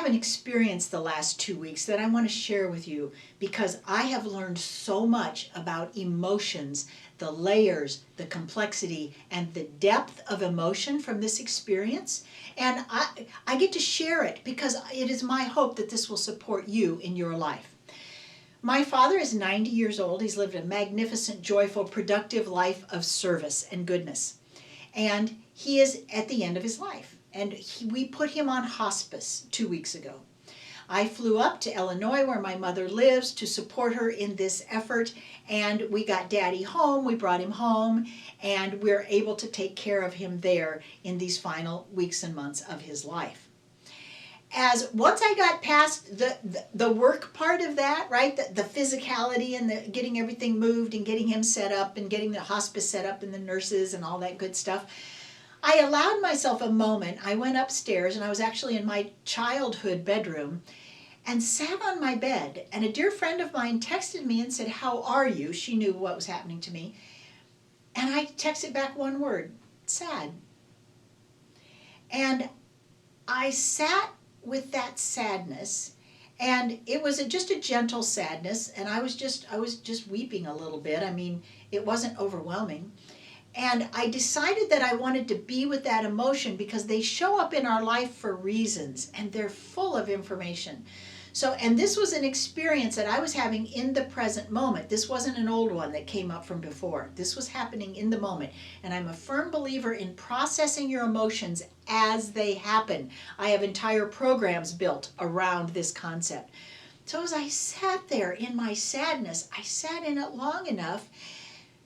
have an experience the last 2 weeks that I want to share with you because I have learned so much about emotions, the layers, the complexity, and the depth of emotion from this experience. And I get to share it because it is my hope that this will support you in your life. My father is 90 years old. He's lived a magnificent, joyful, productive life of service and goodness. And he is at the end of his life. And we put him on hospice 2 weeks ago. I flew up to Illinois where my mother lives to support her in this effort, and we got Daddy home, we brought him home, and we're able to take care of him there in these final weeks and months of his life. As once I got past the work part of that, right, the physicality and the getting everything moved and getting him set up and getting the hospice set up and the nurses and all that good stuff, I allowed myself a moment. I went upstairs, and I was actually in my childhood bedroom and sat on my bed, and a dear friend of mine texted me and said, "How are you?" She knew what was happening to me. And I texted back one word: sad. And I sat with that sadness, and it was just a gentle sadness, and I was just weeping a little bit. I mean, it wasn't overwhelming. And I decided that I wanted to be with that emotion because they show up in our life for reasons, and they're full of information. So, and this was an experience that I was having in the present moment. This wasn't an old one that came up from before. This was happening in the moment. And I'm a firm believer in processing your emotions as they happen. I have entire programs built around this concept. So as I sat there in my sadness, I sat in it long enough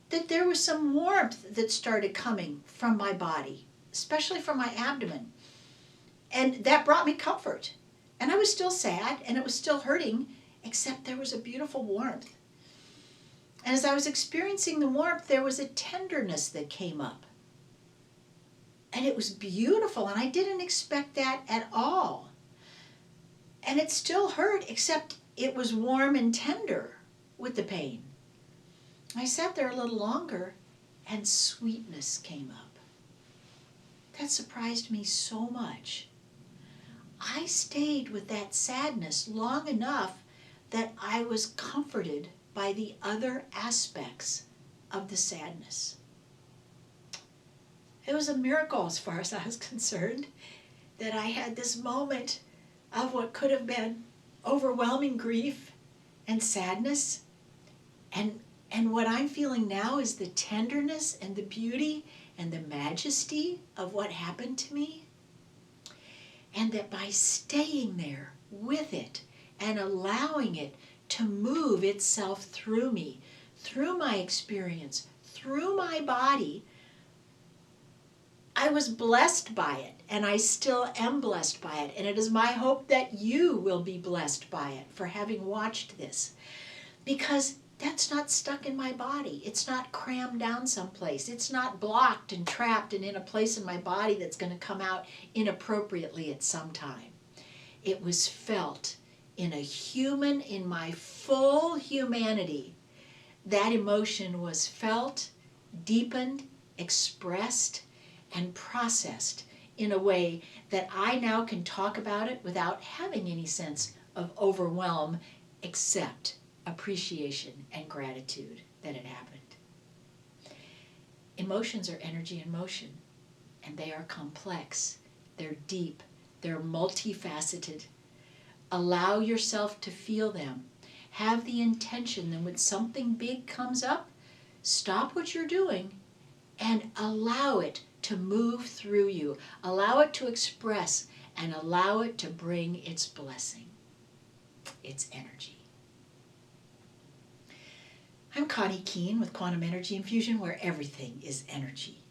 that there was some warmth that started coming from my body, especially from my abdomen. And that brought me comfort. And I was still sad, and it was still hurting, except there was a beautiful warmth. And as I was experiencing the warmth, there was a tenderness that came up. And it was beautiful, and I didn't expect that at all. And it still hurt, except it was warm and tender with the pain. I sat there a little longer, and sweetness came up. That surprised me so much. I stayed with that sadness long enough that I was comforted by the other aspects of the sadness. It was a miracle as far as I was concerned that I had this moment of what could have been overwhelming grief and sadness. And what I'm feeling now is the tenderness and the beauty and the majesty of what happened to me. And that by staying there with it and allowing it to move itself through me, through my experience, through my body, I was blessed by it, and I still am blessed by it. And it is my hope that you will be blessed by it for having watched this. Because that's not stuck in my body. It's not crammed down someplace. It's not blocked and trapped and in a place in my body that's going to come out inappropriately at some time. It was felt in a human, in my full humanity. That emotion was felt, deepened, expressed, and processed in a way that I now can talk about it without having any sense of overwhelm, except appreciation and gratitude that it happened. Emotions are energy in motion, and they are complex, they're deep, they're multifaceted. Allow yourself to feel them. Have the intention that when something big comes up, stop what you're doing and allow it to move through you. Allow it to express and allow it to bring its blessing, its energy. I'm Connie Keene with Quantum Energy Infusion, where everything is energy.